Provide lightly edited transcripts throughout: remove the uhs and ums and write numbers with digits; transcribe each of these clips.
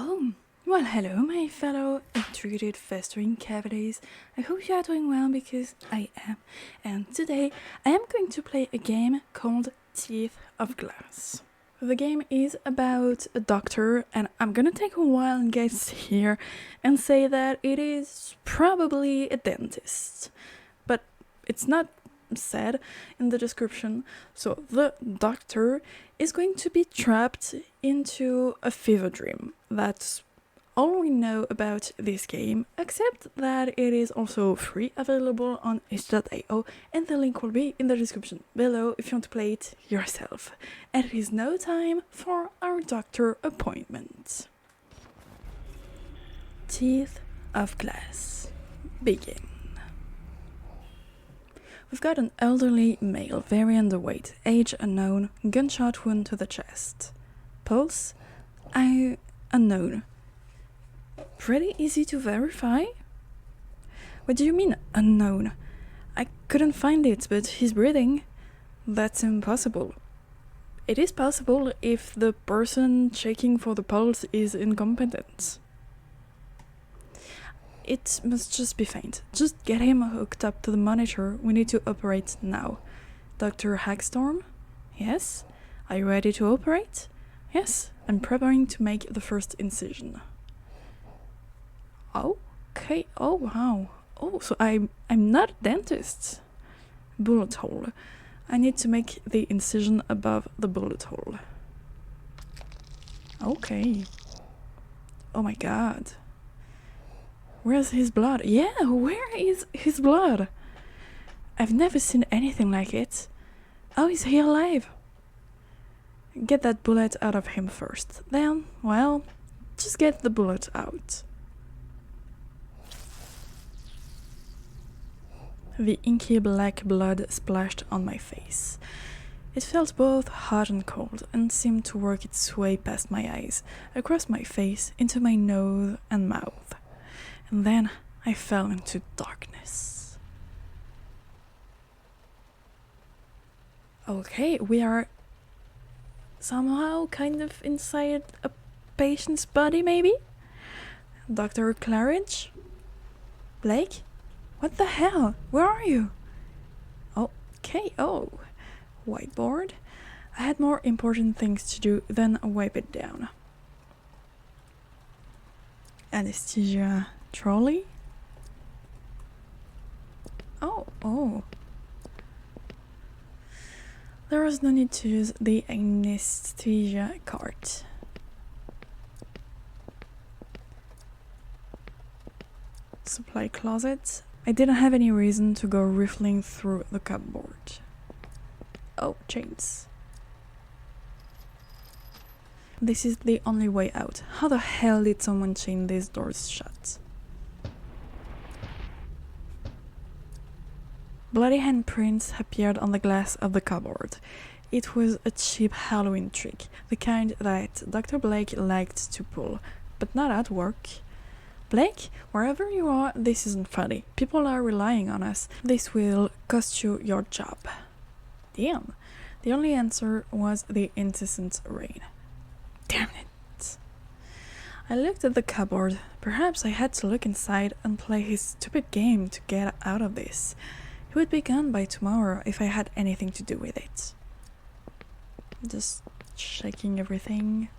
Oh, well, hello, my fellow intrigued, festering cavities. I hope you are doing well because I am. And today I am going to play a game called Teeth of Glass. The game is about a doctor, and I'm gonna take a while and guess here and say that it is probably a dentist. But it's not said in the description, so the doctor is going to be trapped into a fever dream. That's all we know about this game, except that it is also free, available on itch.io, and the link will be in the description below if you want to play it yourself. And it is now time for our doctor appointment. Teeth of Glass. Begin. We've got an elderly male, very underweight, age unknown, gunshot wound to the chest. Pulse? Unknown. Pretty easy to verify? What do you mean, unknown? I couldn't find it, but he's breathing. That's impossible. It is possible if the person checking for the pulse is incompetent. It must just be faint. Just get him hooked up to the monitor. We need to operate now. Dr. Hagstrom? Yes? Are you ready to operate? Yes, I'm preparing to make the first incision. Okay, oh wow. Oh, so I'm not a dentist. Bullet hole. I need to make the incision above the bullet hole. Okay. Oh my god. Where's his blood? Yeah, where is his blood? I've never seen anything like it. Oh, is he alive? Get that bullet out of him first. Then, well, just get the bullet out. The inky black blood splashed on my face. It felt both hot and cold, and seemed to work its way past my eyes, across my face, into my nose and mouth. And then I fell into darkness. Okay, we are somehow kind of inside a patient's body, maybe? Dr. Claridge? Blake? What the hell? Where are you? Okay, oh. Whiteboard? I had more important things to do than wipe it down. Anesthesia trolley? Oh. There was no need to use the anesthesia cart. Supply closet. I didn't have any reason to go riffling through the cupboard. Oh, chains. This is the only way out. How the hell did someone chain these doors shut? Bloody handprints appeared on the glass of the cupboard. It was a cheap Halloween trick, the kind that Dr. Blake liked to pull, but not at work. Blake, wherever you are, this isn't funny. People are relying on us. This will cost you your job. Damn. The only answer was the incessant rain. Damn it. I looked at the cupboard. Perhaps I had to look inside and play his stupid game to get out of this. He would be gone by tomorrow if I had anything to do with it. Just checking everything.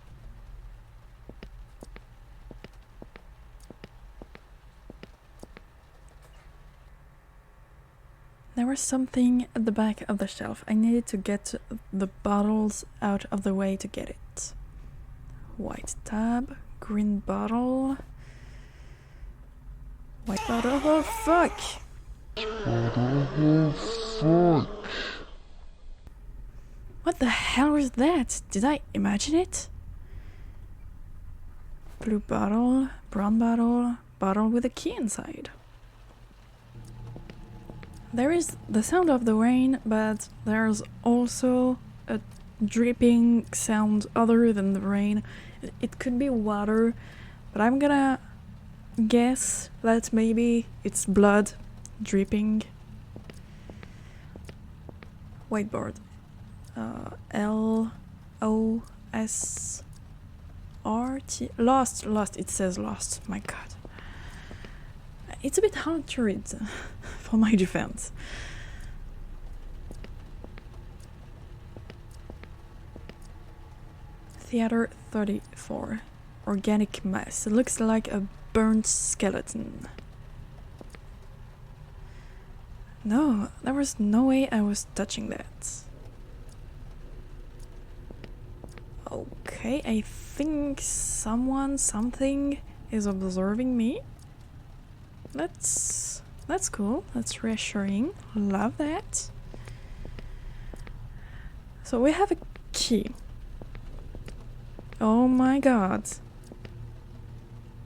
There was something at the back of the shelf. I needed to get the bottles out of the way to get it. White tab, green bottle. White bottle, oh fuck! What the hell was that? Did I imagine it? Blue bottle, brown bottle, bottle with a key inside. There is the sound of the rain, but there's also a dripping sound other than the rain. It could be water, but I'm gonna guess that maybe it's blood dripping. Whiteboard. L-O-S RT lost, it says lost. My god. It's a bit hard to read for my defense. Theater 34. Organic mass. It looks like a burnt skeleton. No, there was no way I was touching that. Okay, I think something is observing me. That's cool. That's reassuring. Love that. So we have a key. Oh my god.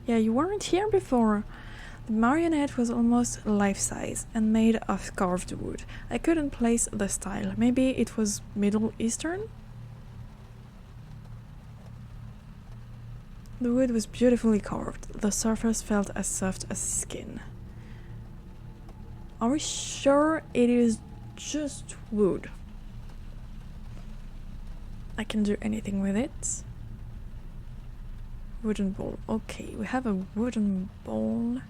Yeah, you weren't here before. The marionette was almost life-size and made of carved wood. I couldn't place the style. Maybe it was Middle Eastern? The wood was beautifully carved. The surface felt as soft as skin. Are we sure it is just wood? I can do anything with it. Wooden bowl. Okay, we have a wooden bowl.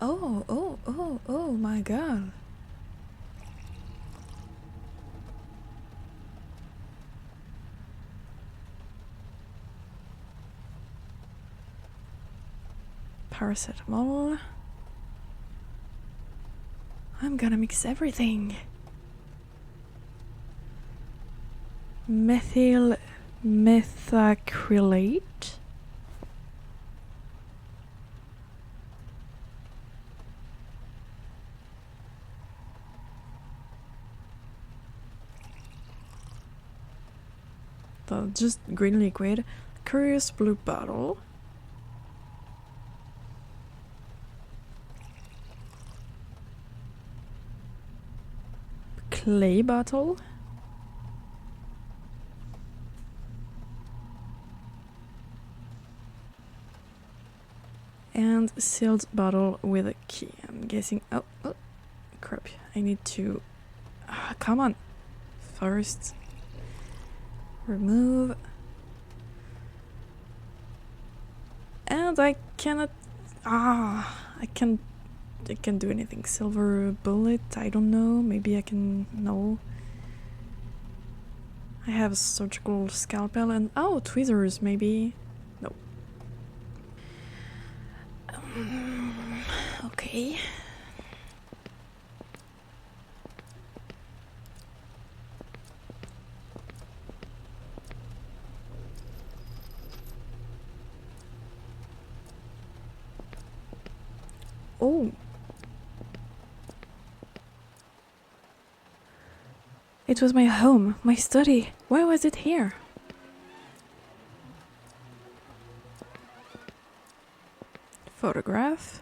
Oh my god. Paracetamol. I'm gonna mix everything. Methyl methacrylate. Just green liquid. Curious blue bottle. Clay bottle. And sealed bottle with a key. I'm guessing. Oh, crap. I need to. Come on. First, remove. And I cannot. I can't do anything. Silver bullet. I don't know. Maybe I can. No. I have a surgical scalpel and tweezers. Maybe. No. Okay. Oh. It was my home, my study. Why was it here? Photograph.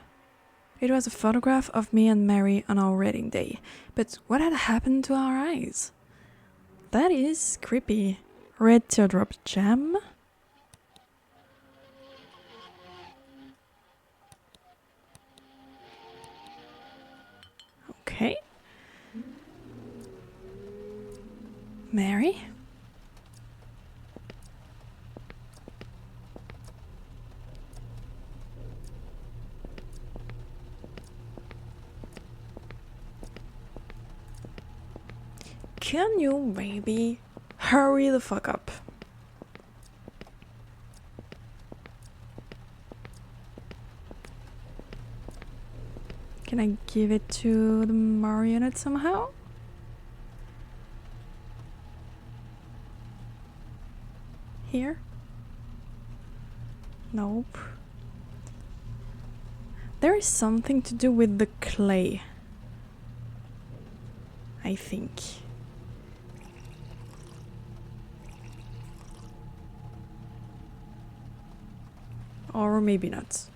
It was a photograph of me and Mary on our wedding day. But what had happened to our eyes? That is creepy. Red teardrop jam. Okay. Mary? Can you maybe hurry the fuck up? Can I give it to the marionette somehow? Here? Nope. There is something to do with the clay, I think. Or maybe not.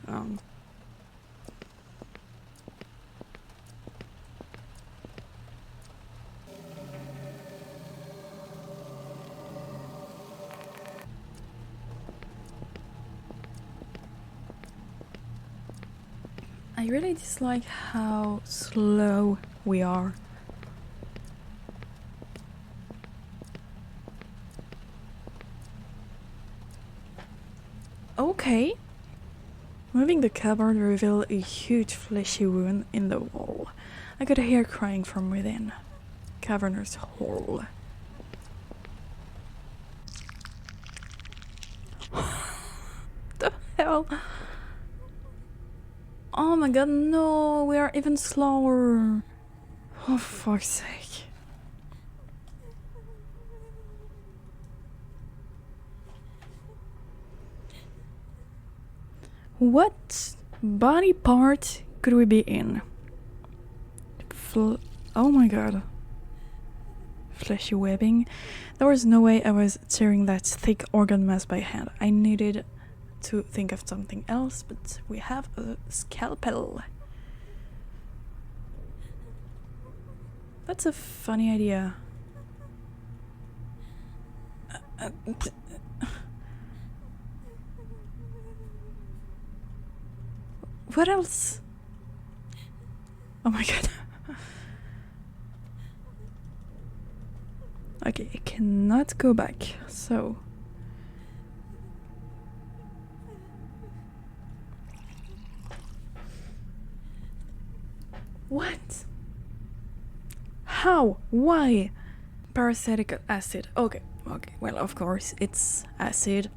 I really dislike how slow we are. Okay. Moving the cupboard revealed a huge fleshy wound in the wall. I could hear crying from within. Caverner's hole. The hell? Oh my god, no, we are even slower. Oh, fuck's sake. What body part could we be in? Oh my god. Fleshy webbing. There was no way I was tearing that thick organ mass by hand. I needed to think of something else, but we have a scalpel. That's a funny idea. What else? Oh my god. Okay, I cannot go back, so... What? How? Why? Parasitic acid. Okay, well, of course, it's acid.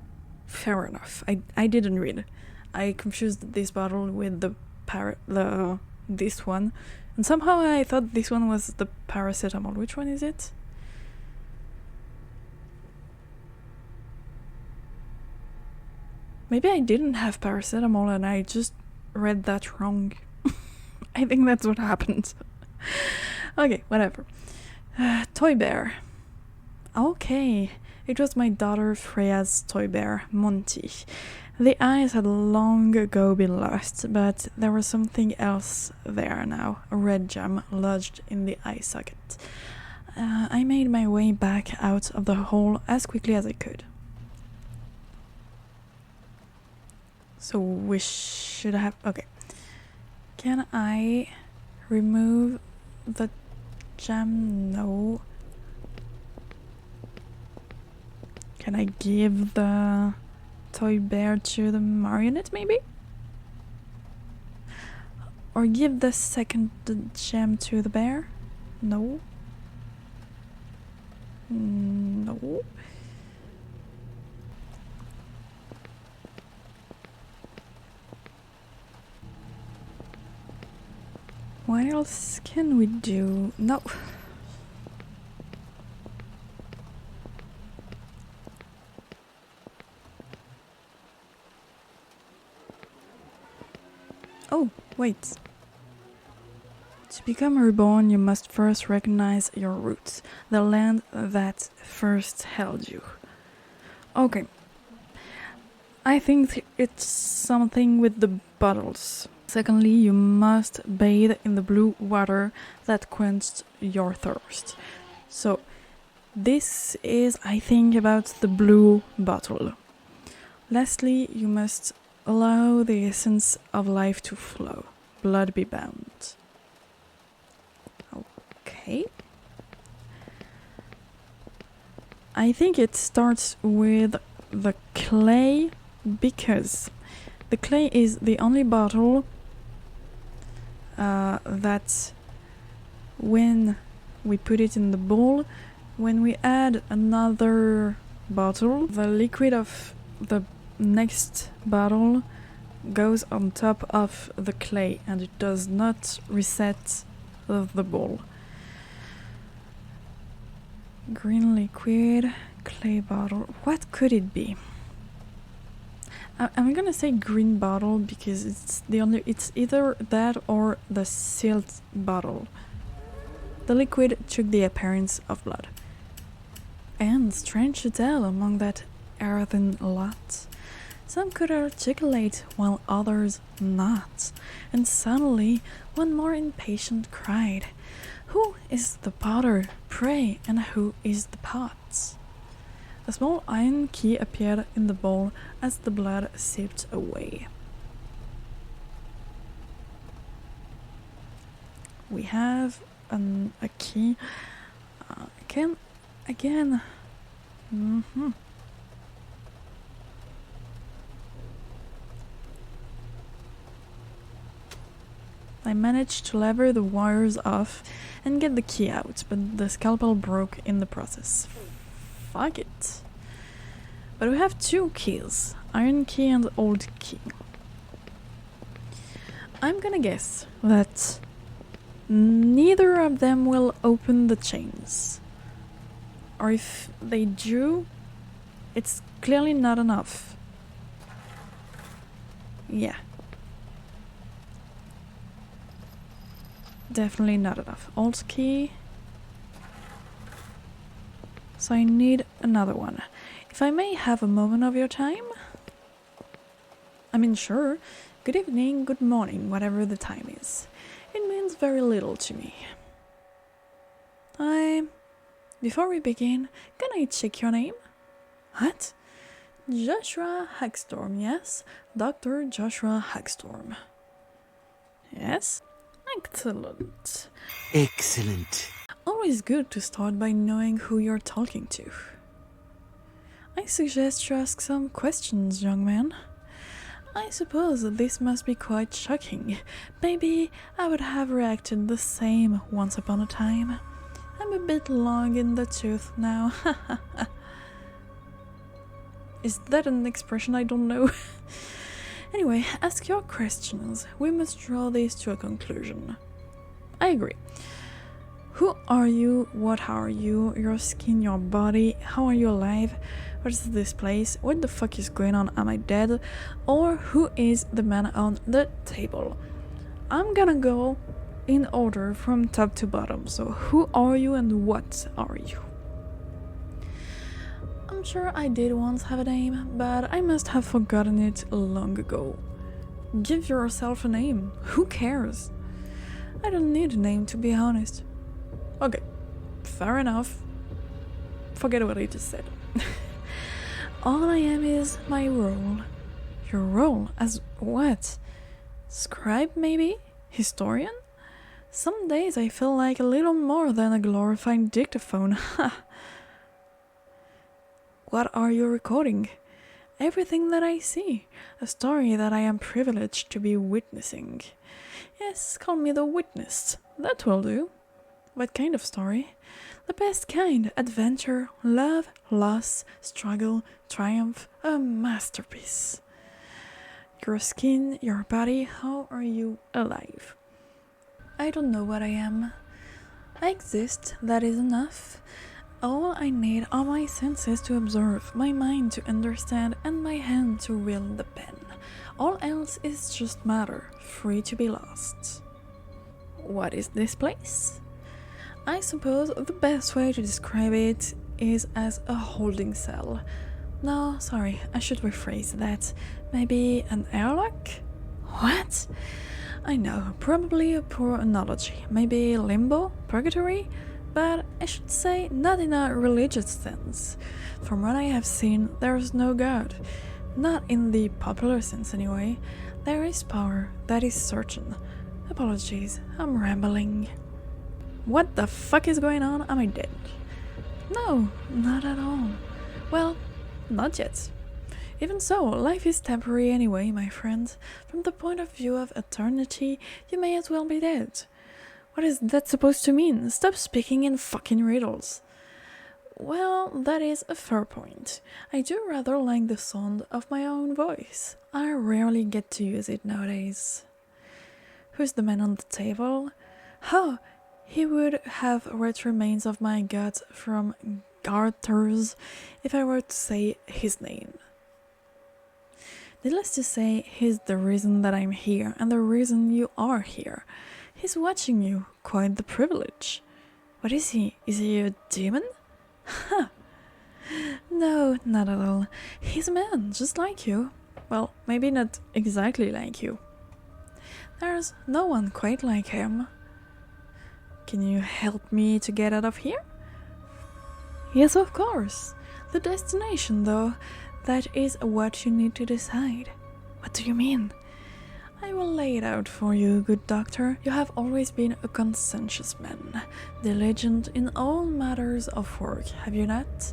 Fair enough. I didn't read. I confused this bottle with this one, and somehow I thought this one was the paracetamol. Which one is it? Maybe I didn't have paracetamol and I just read that wrong. I think that's what happened. Okay, whatever. Toy bear. Okay, it was my daughter Freya's toy bear, Monty. The eyes had long ago been lost, but there was something else there now, a red gem lodged in the eye socket. I made my way back out of the hole as quickly as I could. So we should have... Okay. Can I remove the gem? No. Can I give the toy bear to the marionette, maybe? Or give the second gem to the bear? No. No. What else can we do? No. Oh, wait. To become reborn, you must first recognize your roots, the land that first held you. Okay. I think it's something with the bottles. Secondly, you must bathe in the blue water that quenched your thirst. So, this is, I think, about the blue bottle. Lastly, you must allow the essence of life to flow. Blood be bound. Okay. I think it starts with the clay because the clay is the only bottle that when we put it in the bowl, when we add another bottle, the liquid of the next bottle goes on top of the clay and it does not reset the bowl. Green liquid, clay bottle. What could it be? I'm gonna say green bottle because it's either that or the sealed bottle. The liquid took the appearance of blood. And strange to tell, among that earthen lot, some could articulate while others not. And suddenly one more impatient cried, "Who is the potter, pray, and who is the pot?" A small iron key appeared in the bowl as the blood seeped away. We have a key. Again. I managed to lever the wires off and get the key out, but the scalpel broke in the process. Fuck it. But we have 2 keys, iron key and old key. I'm gonna guess that neither of them will open the chains. Or if they do, it's clearly not enough. Yeah. Definitely not enough. Alt key. So I need another one. If I may have a moment of your time? I mean, sure. Good evening, good morning, whatever the time is. It means very little to me. Before we begin, can I check your name? What? Joshua Hagstrom, yes? Dr. Joshua Hagstrom. Yes? Excellent. Excellent. Always good to start by knowing who you're talking to. I suggest you ask some questions, young man. I suppose this must be quite shocking. Maybe I would have reacted the same once upon a time. I'm a bit long in the tooth now. Is that an expression I don't know? Anyway, ask your questions. We must draw this to a conclusion. I agree. Who are you? What are you? Your skin, your body? How are you alive? What is this place? What the fuck is going on? Am I dead? Or who is the man on the table? I'm gonna go in order from top to bottom. So who are you and what are you? I'm sure I did once have a name, but I must have forgotten it long ago. Give yourself a name. Who cares? I don't need a name, to be honest. Okay, fair enough. Forget what I just said. All I am is my role. Your role? As what? Scribe, maybe? Historian? Some days I feel like a little more than a glorified dictaphone. What are you recording? Everything that I see. A story that I am privileged to be witnessing. Yes, call me the witness. That will do. What kind of story? The best kind. Adventure, love, loss, struggle, triumph. A masterpiece. Your skin, your body, how are you alive? I don't know what I am. I exist, that is enough. All I need are my senses to observe, my mind to understand, and my hand to wield the pen. All else is just matter, free to be lost. What is this place? I suppose the best way to describe it is as a holding cell. No, sorry, I should rephrase that. Maybe an airlock? What? I know, probably a poor analogy. Maybe limbo? Purgatory? But I should say not in a religious sense. From what I have seen, there is no God. Not in the popular sense anyway. There is power, that is certain. Apologies, I'm rambling. What the fuck is going on? Am I dead? No, not at all. Well, not yet. Even so, life is temporary anyway, my friend. From the point of view of eternity, you may as well be dead. What is that supposed to mean? Stop speaking in fucking riddles. Well, that is a fair point. I do rather like the sound of my own voice. I rarely get to use it nowadays. Who's the man on the table? Oh, he would have what remains of my gut from garters if I were to say his name. Needless to say, he's the reason that I'm here and the reason you are here. He's watching you, quite the privilege. What is he? Is he a demon? Huh. No, not at all. He's a man, just like you. Well, maybe not exactly like you. There's no one quite like him. Can you help me to get out of here? Yes, of course. The destination, though, that is what you need to decide. What do you mean? I will lay it out for you, good doctor. You have always been a conscientious man, diligent in all matters of work, have you not?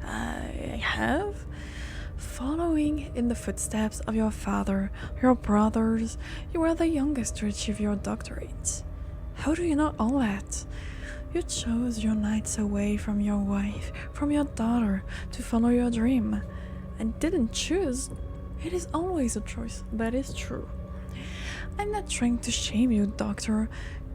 I have? following in the footsteps of your father, your brothers. You were the youngest to achieve your doctorate. How do you know all that? You chose your nights away from your wife, from your daughter, to follow your dream. And didn't choose. It is always a choice, that is true. I'm not trying to shame you, doctor.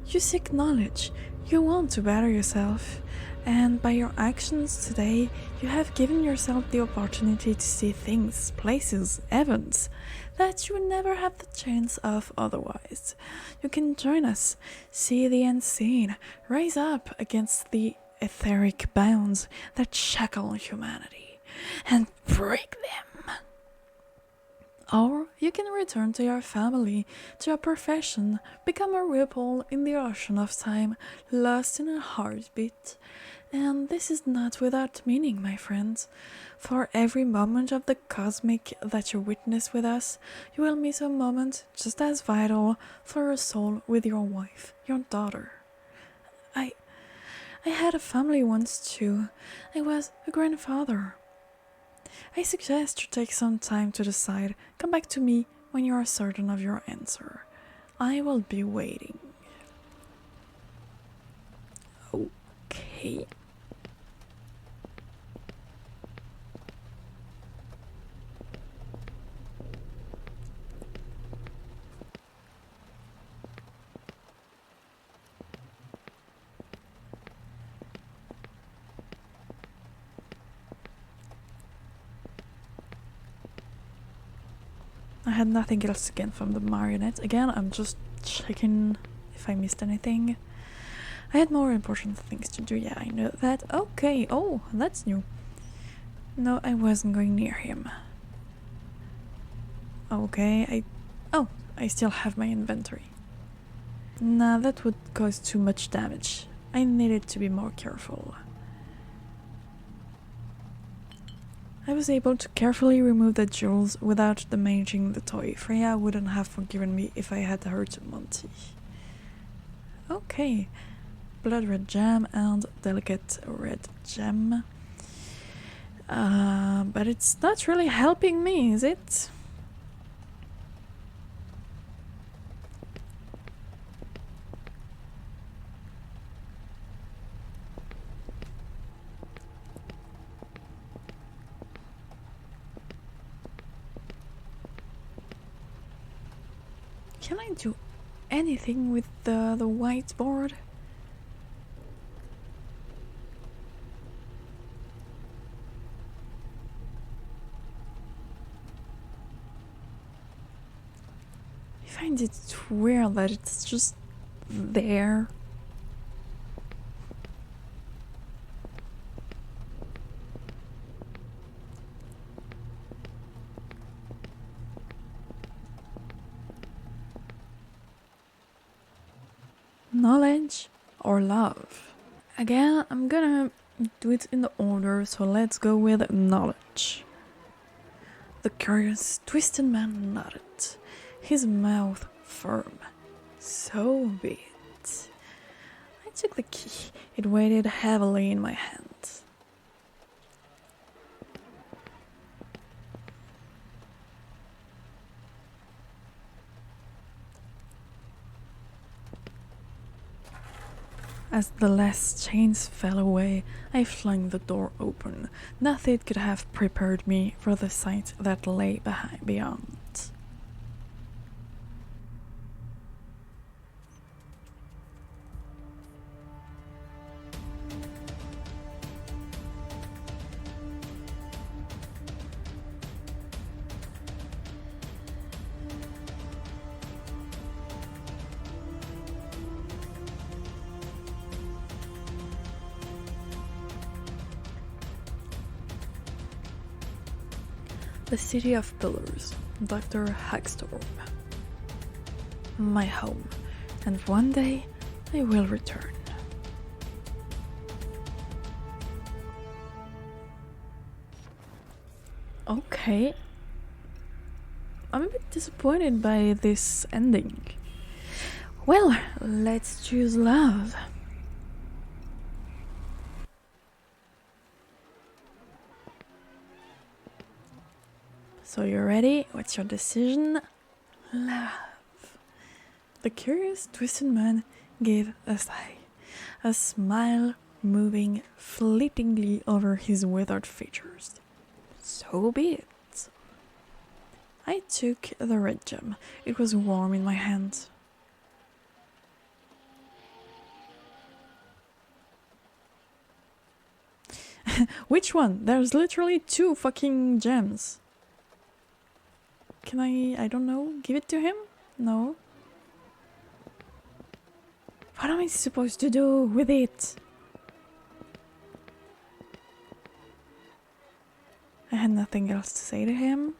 You seek knowledge. You want to better yourself. And by your actions today, you have given yourself the opportunity to see things, places, events that you would never have the chance of otherwise. You can join us, see the unseen, rise up against the etheric bounds that shackle humanity, and break them. Or you can return to your family, to your profession, become a ripple in the ocean of time, lost in a heartbeat. And this is not without meaning, my friends. For every moment of the cosmic that you witness with us, you will miss a moment just as vital for a soul with your wife, your daughter. I had a family once too. I was a grandfather. I suggest you take some time to decide. Come back to me when you are certain of your answer. I will be waiting. Okay. I had nothing else again from the marionette. Again, I'm just checking if I missed anything. I had more important things to do, yeah, I know that. Okay, oh, that's new. No, I wasn't going near him. Okay, I still have my inventory. Nah, that would cause too much damage. I needed to be more careful. I was able to carefully remove the jewels without damaging the toy. Freya wouldn't have forgiven me if I had hurt Monty. Okay, blood red gem and delicate red gem. But it's not really helping me, is it? Can I do anything with the whiteboard? I find it weird that it's just there. Knowledge or love? Again, I'm gonna do it in the order, so let's go with knowledge. The curious, twisted man nodded, his mouth firm. So be it. I took the key. It weighed heavily in my hand. As the last chains fell away, I flung the door open. Nothing could have prepared me for the sight that lay beyond. The city of pillars, Dr. Hagstrom. My home, and one day I will return. Okay. I'm a bit disappointed by this ending. Well, let's choose love. So you're ready? What's your decision? Love. The curious, twisted man gave a sigh, a smile moving fleetingly over his withered features. So be it. I took the red gem. It was warm in my hand. Which one? There's literally 2 fucking gems. Can I don't know, give it to him? No. What am I supposed to do with it? I had nothing else to say to him.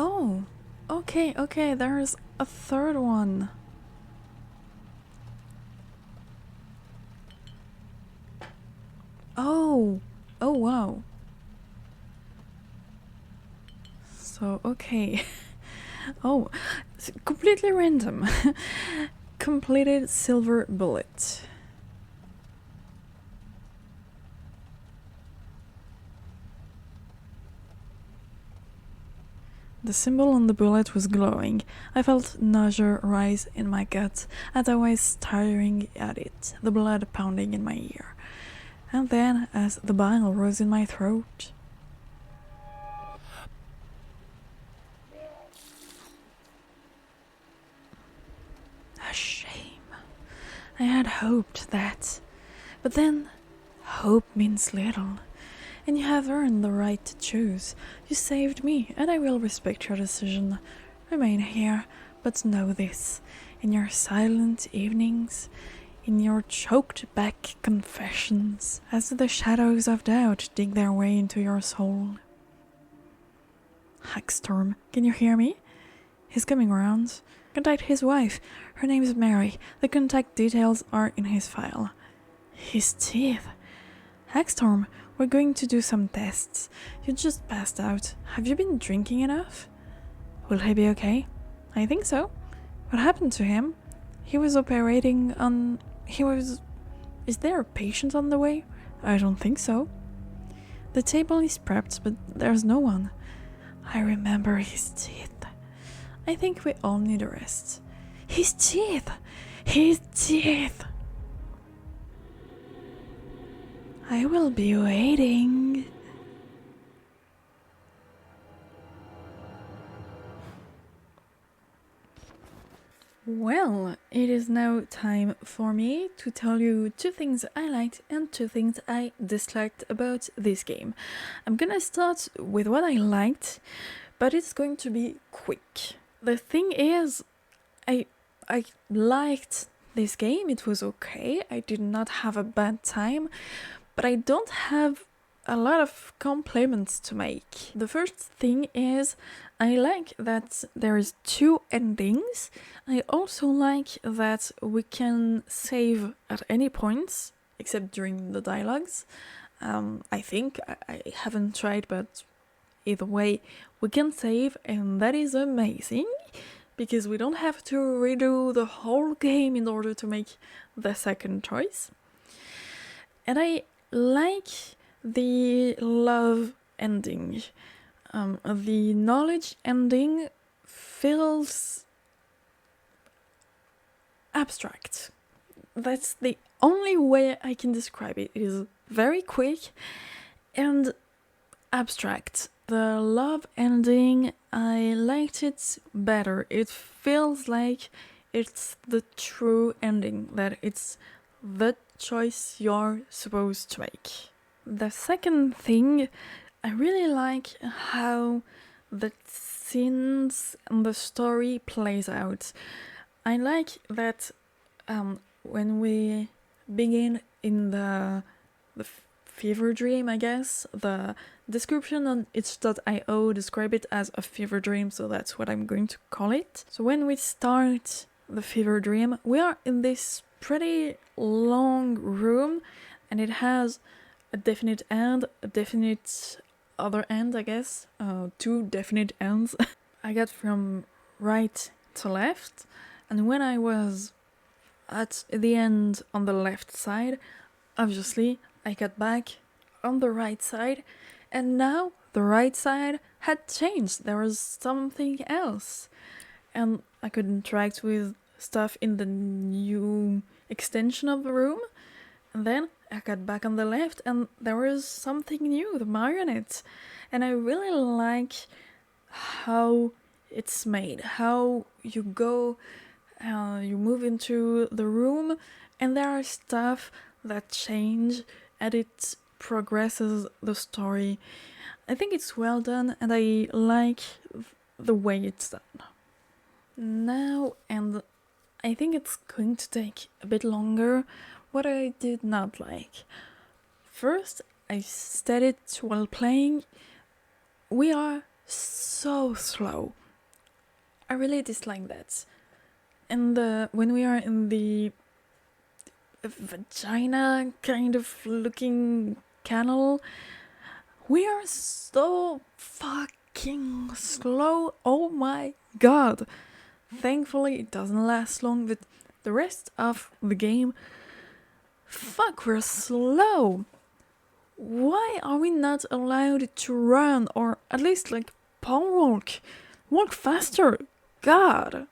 Oh, okay, there's a third one. Oh, wow. So, okay. Oh, it's completely random. Completed silver bullet. The symbol on the bullet was glowing. I felt nausea rise in my gut as I was staring at it, the blood pounding in my ear. And then, as the bile rose in my throat, a shame. I had hoped that. But then, hope means little. And you have earned the right to choose. You saved me, and I will respect your decision. Remain here, but know this. In your silent evenings, in your choked-back confessions, as the shadows of doubt dig their way into your soul. Hagstrom, can you hear me? He's coming around. Contact his wife. Her name is Mary. The contact details are in his file. His teeth. Hagstrom, we're going to do some tests. You just passed out. Have you been drinking enough? Will he be okay? I think so. What happened to him? He was operating on... Is there a patient on the way? I don't think so. The table is prepped, but there's no one. I remember his teeth. I think we all need a rest. His teeth! His teeth! I will be waiting. Well, it is now time for me to tell you 2 things I liked and 2 things I disliked about this game. I'm gonna start with what I liked, but it's going to be quick. The thing is, I liked this game. It was okay. I did not have a bad time, but I don't have a lot of compliments to make. The first thing is, I like that there is 2 endings. I also like that we can save at any point, except during the dialogues. I think, I haven't tried, but either way, we can save, and that is amazing, because we don't have to redo the whole game in order to make the second choice. And I like the love ending. The knowledge ending feels abstract. That's the only way I can describe it. It is very quick and abstract. The love ending, I liked it better. It feels like it's the true ending, that it's the choice you're supposed to make. The second thing, I really like how the scenes and the story plays out. I like that when we begin in the fever dream, I guess. The description on itch.io describe it as a fever dream, so that's what I'm going to call it. So when we start the fever dream, we are in this pretty long room, and it has a definite end, a definite other end, I guess. Two definite ends. I got from right to left, and when I was at the end on the left side, obviously I got back on the right side, and now the right side had changed. There was something else, and I could interact with stuff in the new extension of the room, and then I got back on the left and there was something new, the marionette. And I really like how it's made, how you go, you move into the room and there are stuff that change and it progresses the story. I think it's well done and I like the way it's done. Now, and I think it's going to take a bit longer, what I did not like. First, I said it while playing, we are so slow. I really dislike that. And when we are in the vagina kind of looking canal, we are so fucking slow. Oh my god. Thankfully it doesn't last long, but the rest of the game, fuck, we're slow. Why are we not allowed to run or at least like pole walk? Walk faster. God.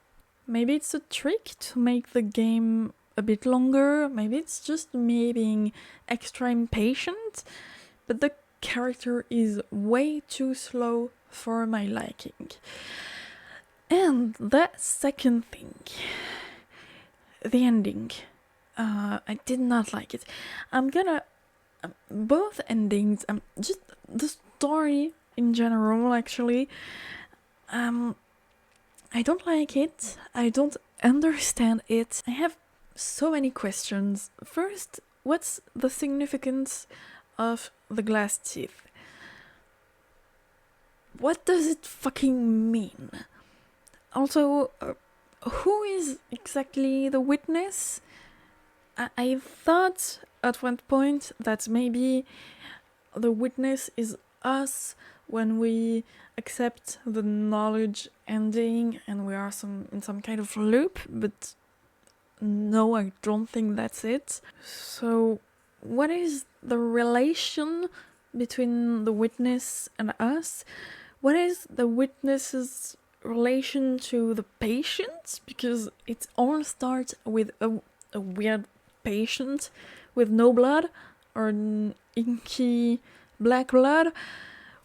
Maybe it's a trick to make the game a bit longer. Maybe it's just me being extra impatient. But the character is way too slow for my liking. And the second thing, the ending. I did not like it. Both endings, just the story in general, actually. I don't like it. I don't understand it. I have so many questions. First, what's the significance of the glass teeth? What does it fucking mean? Also, who is exactly the witness? I thought at one point that maybe the witness is us when we accept the knowledge ending and we are in some kind of loop, but no, I don't think that's it. So what is the relation between the witness and us? What is the witness's relation to the patient? Because it all starts with a weird patient with no blood or inky black blood.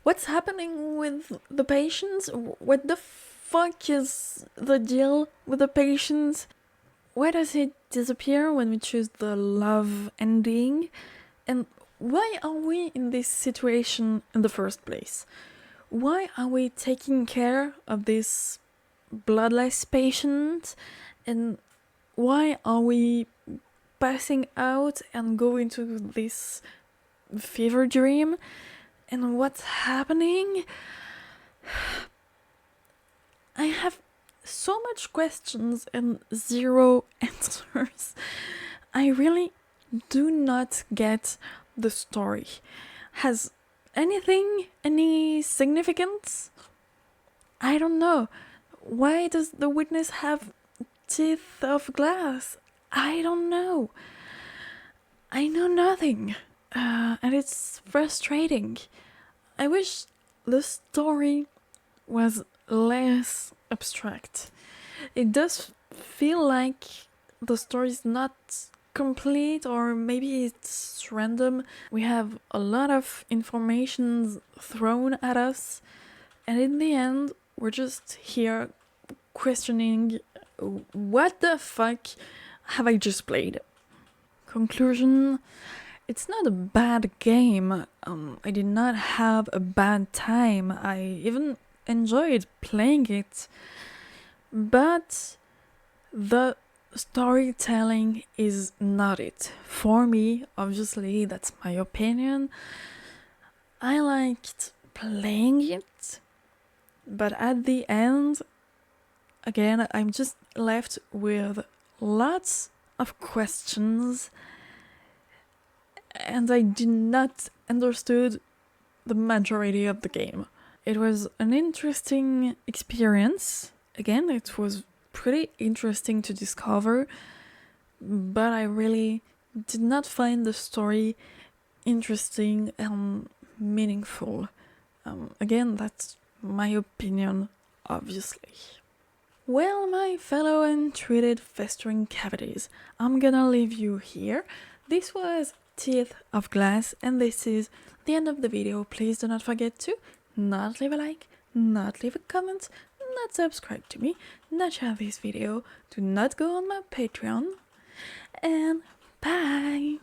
What's happening with the patients? What the fuck is the deal with the patients? Why does he disappear when we choose the love ending? And why are we in this situation in the first place? Why are we taking care of this bloodless patient? And why are we passing out and go into this fever dream? And what's happening? I have so much questions and zero answers. I really do not get the story. Has anything any significance? I don't know. Why does the witness have teeth of glass? I don't know. I know nothing. And it's frustrating. I wish the story was less abstract. It does feel like the story is not complete, or maybe it's random. We have a lot of information thrown at us, and in the end, we're just here questioning what the fuck have I just played? Conclusion. It's not a bad game. I did not have a bad time. I even enjoyed playing it. But the storytelling is not it. For me, obviously, that's my opinion. I liked playing it, but at the end, again, I'm just left with lots of questions, and I did not understood the majority of the game. It was an interesting experience. Again, it was pretty interesting to discover, but I really did not find the story interesting and meaningful. Again, that's my opinion, obviously. Well, my fellow untreated festering cavities, I'm gonna leave you here. This was Teeth of Glass, and this is the end of the video. Please do not forget to not leave a like, not leave a comment, not subscribe to me, not share this video, do not go on my Patreon, and bye!